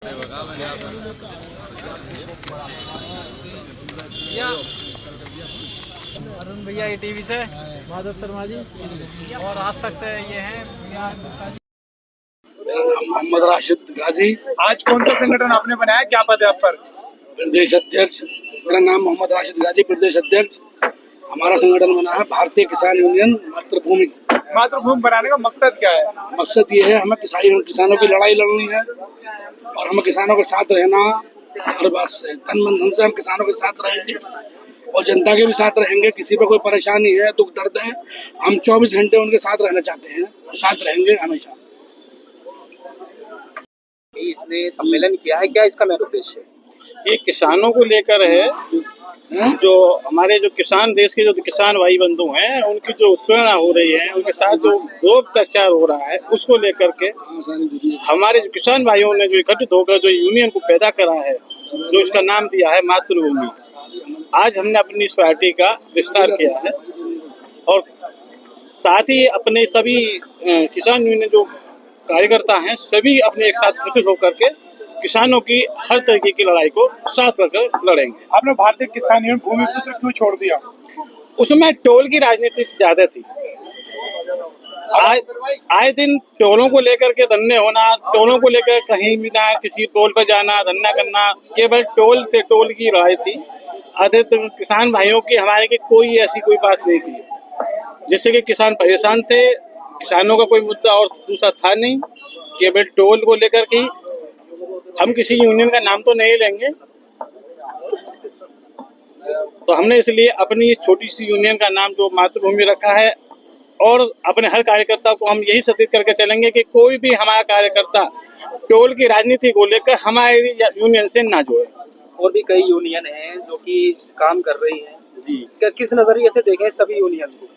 अरुण भैया ईटीवी से, माधव शर्मा जी, और आज तक से ये हैं। मेरा नाम मोहम्मद राशिद गाजी। आज कौन सा संगठन आपने बनाया, क्या पद है आप पर? प्रदेश अध्यक्ष। मेरा नाम मोहम्मद राशिद गाजी, प्रदेश अध्यक्ष। हमारा संगठन बना है भारतीय किसान यूनियन मातृभूमि। मातृभूमि बनाने का मकसद क्या है? मकसद ये है, हमें किसानों की लड़ाई लड़नी है और हमें किसानों के साथ रहना। हर बात से तन मन धन से हम किसानों के साथ रहेंगे और जनता के भी साथ रहेंगे। किसी पे कोई परेशानी है, दुख दर्द है, हम 24 घंटे उनके साथ रहना चाहते हैं और साथ रहेंगे हमेशा। इसने सम्मेलन किया है, क्या इसका मेन उद्देश्य है? ये किसानों को लेकर है। जो हमारे जो किसान, देश के जो किसान भाई बंधु हैं, उनकी जो उत्पीड़ना हो रही है, उनके साथ जो अत्याचार हो रहा है, उसको लेकर के हमारे जो किसान भाइयों ने जो इकट्ठित होकर जो यूनियन को पैदा करा है, जो इसका नाम दिया है मातृभूमि। आज हमने अपनी इस पार्टी का विस्तार किया है और साथ ही अपने सभी किसान यूनियन जो कार्यकर्ता हैं, सभी अपने एक साथ इकट्ठित होकर के किसानों की हर तरीके की लड़ाई को साथ रखकर लड़ेंगे। आपने भारतीय किसान यूनियन भूमिपुत्र क्यों छोड़ दिया? उसमें टोल की राजनीति ज्यादा थी। आए दिन टोलों को लेकर के धरने होना, टोलों को लेकर कहीं भी ना किसी टोल पर जाना, धरना करना, केवल टोल से टोल की लड़ाई थी। अधिकतर किसान भाइयों की हमारे की कोई ऐसी कोई बात नहीं थी जिससे कि किसान परेशान थे। किसानों का कोई मुद्दा और दूसरा था नहीं, केवल टोल को लेकर के। हम किसी यूनियन का नाम तो नहीं लेंगे, तो हमने इसलिए अपनी छोटी सी यूनियन का नाम जो मातृभूमि रखा है और अपने हर कार्यकर्ता को हम यही सचेत करके चलेंगे कि कोई भी हमारा कार्यकर्ता टोल की राजनीति को लेकर हमारी यूनियन से ना जोड़े। और भी कई यूनियन हैं जो कि काम कर रही हैं जी, क्या किस नजरिए से देखें सभी यूनियन को?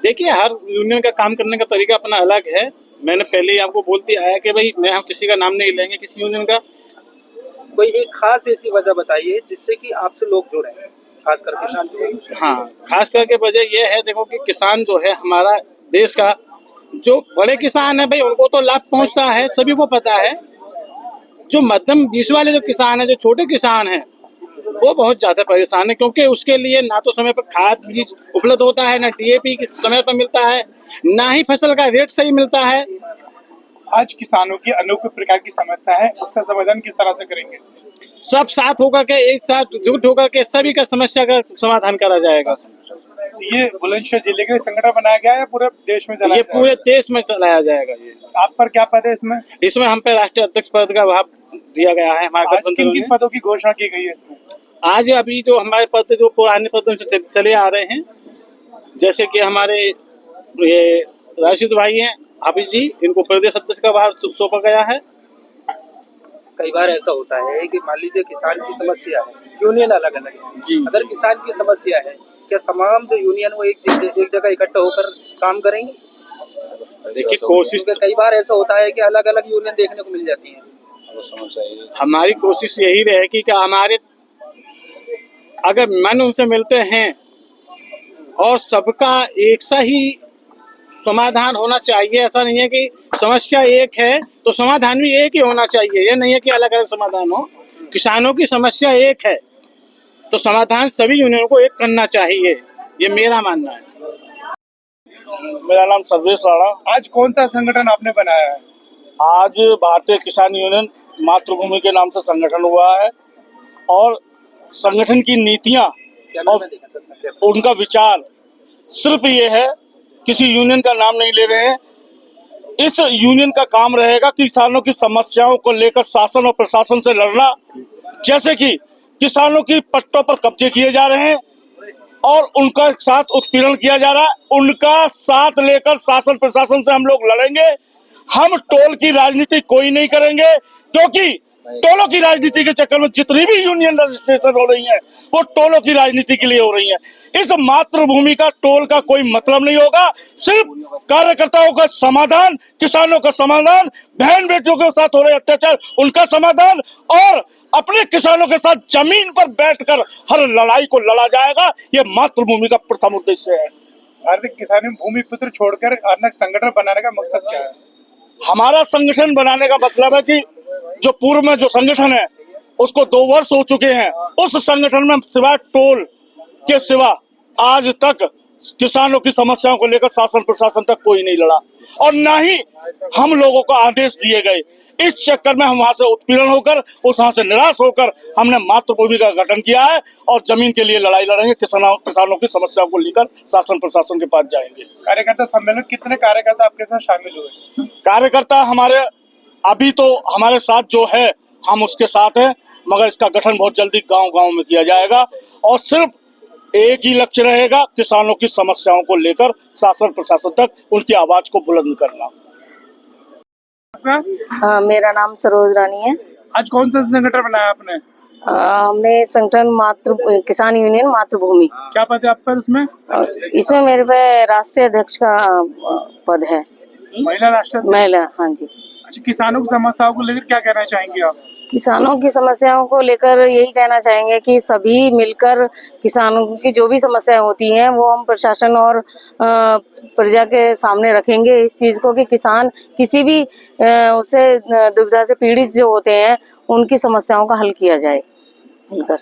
देखिए, हर यूनियन का काम करने का तरीका अपना अलग है। मैंने पहले ही आपको बोलते आया कि भाई हम किसी का नाम नहीं लेंगे, किसी यूनियन का। कोई एक खास ऐसी वजह बताइए जिससे कि आपसे लोग जुड़े, खासकर किसान जुड़े। हाँ, खास करके वजह यह है, देखो कि किसान जो है हमारा देश का, जो बड़े किसान है भाई उनको तो लाभ पहुंचता है, सभी को पता है। जो मध्यम बीच वाले जो किसान है, जो छोटे किसान है, वो बहुत ज्यादा परेशान है, क्योंकि उसके लिए ना तो समय पर खाद बीज उपलब्ध होता है, ना डीएपी समय पर मिलता है, ना ही फसल का रेट सही मिलता है। आज किसानों की अनेक प्रकार की समस्या है, उसका समाधान किस तरह से करेंगे? सब साथ होकर के, एक साथ जुट होकर के सभी का समस्या का समाधान करा जाएगा। ये बुलंदशहर जिले के संगठन बनाया गया है या पूरे देश में चलाया? ये पूरे देश में चलाया जाएगा। ये आप पर क्या पद है इसमें? इसमें हम पे राष्ट्रीय अध्यक्ष पद का भाव दिया गया है। हमारे आज किन किन पदों की घोषणा की गई है इसमें? आज अभी जो हमारे पद जो पुराने पदों से चले आ रहे हैं, जैसे कि हमारे ये राशिद भाई हैं, हाफिज जी, इनको प्रदेश अध्यक्ष का भार सौंपा गया है। कई बार ऐसा होता है कि मान लीजिए किसान की समस्या है, यूनियन अलग अलग है जी। अगर किसान की समस्या है, क्या तमाम जो यूनियन वो एक जगह इकट्ठा होकर काम करेंगे? देखिए, कोशिश कई बार ऐसा होता है कि अलग अलग यूनियन देखने को मिल जाती है। हमारी कोशिश यही रहेगी कि हमारे अगर मन उनसे मिलते हैं और सबका एक सा ही समाधान होना चाहिए। ऐसा नहीं है कि समस्या एक है तो समाधान भी एक ही होना चाहिए, ये नहीं है कि अलग अलग समाधान हो। किसानों की समस्या एक है तो समाधान सभी यूनियनों को एक करना चाहिए, ये मेरा मानना है। मेरा नाम सर्वेश राणा। आज कौन सा संगठन आपने बनाया है? आज भारतीय किसान यूनियन मातृभूमि के नाम से संगठन हुआ है और संगठन की नीतियां और उनका विचार सिर्फ ये है, किसी यूनियन का नाम नहीं ले रहे हैं। इस यूनियन का काम रहेगा किसानों की समस्याओं को लेकर शासन और प्रशासन से लड़ना। जैसे कि किसानों की पट्टों पर कब्जे किए जा रहे हैं और उनका साथ उत्पीड़न किया जा रहा है, उनका साथ लेकर शासन प्रशासन से हम लोग लड़ेंगे। हम टोल की राजनीति कोई नहीं करेंगे, क्योंकि टोलों की राजनीति के चक्कर में जितनी भी यूनियन रजिस्ट्रेशन हो रही है वो टोलों की राजनीति के लिए हो रही है। इस मातृभूमि का टोल का कोई मतलब नहीं होगा, सिर्फ कार्यकर्ताओं का समाधान, किसानों का समाधान, बहन बेटियों के साथ हो रहे अत्याचार उनका समाधान और अपने किसानों के साथ जमीन पर बैठकर हर लड़ाई को लड़ा जाएगा। ये मातृभूमि का प्रथम उद्देश्य है। भारतीय किसान भूमिपुत्र छोड़कर अन्य संगठन बनाने का मकसद क्या है? हमारा संगठन बनाने का मतलब है कि जो पूर्व में जो संगठन है उसको 2 वर्ष हो चुके हैं, उस संगठन में सिवाय टोल के सिवा आज तक किसानों की समस्याओं को लेकर शासन प्रशासन तक कोई नहीं लड़ा और ना ही हम लोगों को आदेश दिए गए। इस चक्कर में हम वहां से उत्पीड़न होकर वहां से निराश होकर हमने मातृभूमि का गठन किया है और जमीन के लिए लड़ाई लड़ेंगे। किसानों की समस्याओं को लेकर शासन प्रशासन के पास जाएंगे। कार्यकर्ता सम्मेलन, कितने कार्यकर्ता आपके साथ शामिल हुए? कार्यकर्ता हमारे अभी तो हमारे साथ जो है हम उसके साथ हैं, मगर इसका गठन बहुत जल्दी गांव-गांव में किया जाएगा और सिर्फ एक ही लक्ष्य रहेगा, किसानों की समस्याओं को लेकर शासन प्रशासन तक उनकी आवाज को बुलंद करना। हाँ, मेरा नाम सरोज रानी है। आज कौन सा संगठन बनाया आपने? हमने संगठन किसान यूनियन मातृभूमि। क्या पद है आप पर उसमें? इसमें मेरे पे राष्ट्रीय अध्यक्ष का पद है। महिला राष्ट्रीय? महिला, हाँ जी। अच्छा, किसानों की समस्याओं को लेकर क्या कहना चाहेंगे आप? किसानों की समस्याओं को लेकर यही कहना चाहेंगे कि सभी मिलकर किसानों की जो भी समस्याएं होती हैं वो हम प्रशासन और प्रजा के सामने रखेंगे इस चीज को कि किसान किसी भी उससे दुविधा से पीड़ित जो होते हैं उनकी समस्याओं का हल किया जाए मिलकर।